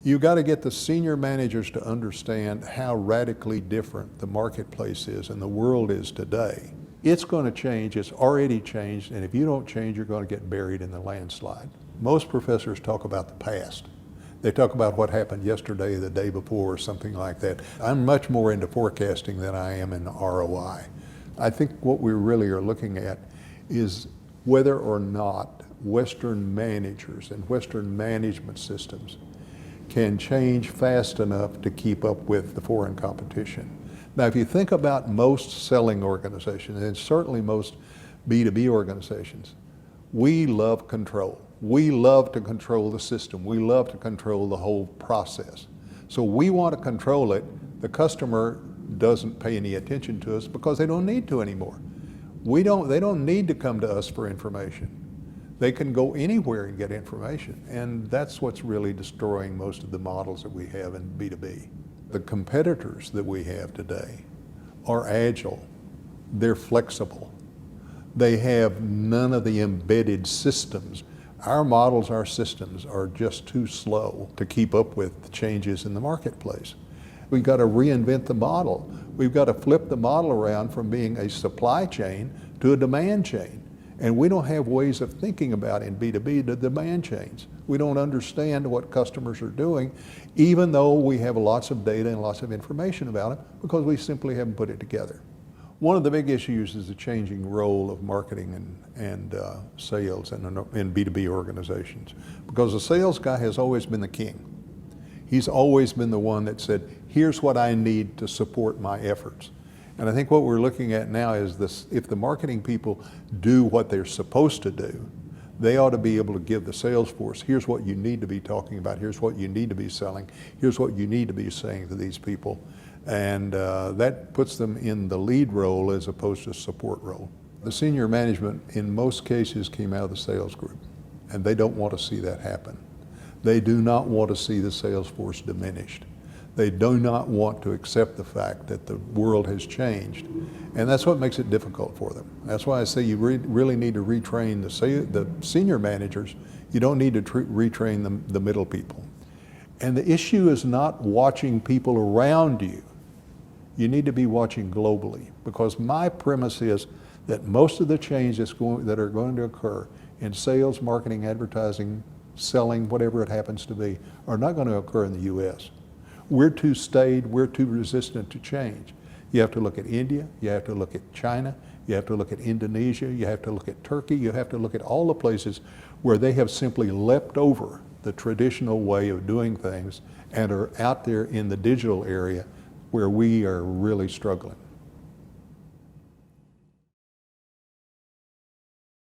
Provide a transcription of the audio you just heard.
You got to get the senior managers to understand how radically different the marketplace is and the world is today. It's going to change, it's already changed, and if you don't change, you're going to get buried in the landslide. Most professors talk about the past. They talk about what happened yesterday, the day before, or something like that. I'm much more into forecasting than I am in ROI. I think what we really are looking at is whether or not Western managers and Western management systems can change fast enough to keep up with the foreign competition. Now, if you think about most selling organizations, and certainly most B2B organizations, we love control. We love to control the system. We love to control the whole process. So we want to control it. The customer doesn't pay any attention to us because they don't need to anymore. They don't need to come to us for information. They can go anywhere and get information, and that's what's really destroying most of the models that we have in B2B. The competitors that we have today are agile, they're flexible, they have none of the embedded systems. Our models, our systems are just too slow to keep up with the changes in the marketplace. We've got to reinvent the model. We've got to flip the model around from being a supply chain to a demand chain. And we don't have ways of thinking about in B2B the demand chains. We don't understand what customers are doing, even though we have lots of data and lots of information about it, because we simply haven't put it together. One of the big issues is the changing role of marketing and sales in B2B organizations, because the sales guy has always been the king. He's always been the one that said, here's what I need to support my efforts. And I think what we're looking at now is this: if the marketing people do what they're supposed to do, they ought to be able to give the sales force, here's what you need to be talking about, here's what you need to be selling, here's what you need to be saying to these people. And that puts them in the lead role as opposed to support role. The senior management in most cases came out of the sales group, and they don't want to see that happen. They do not want to see the sales force diminished. They do not want to accept the fact that the world has changed. And that's what makes it difficult for them. That's why I say you really need to retrain the senior managers. You don't need to retrain the middle people. And the issue is not watching people around you. You need to be watching globally, because my premise is that most of the changes that are going to occur in sales, marketing, advertising, selling, whatever it happens to be, are not going to occur in the US. We're too staid, we're too resistant to change. You have to look at India, you have to look at China, you have to look at Indonesia, you have to look at Turkey, you have to look at all the places where they have simply leapt over the traditional way of doing things and are out there in the digital area where we are really struggling.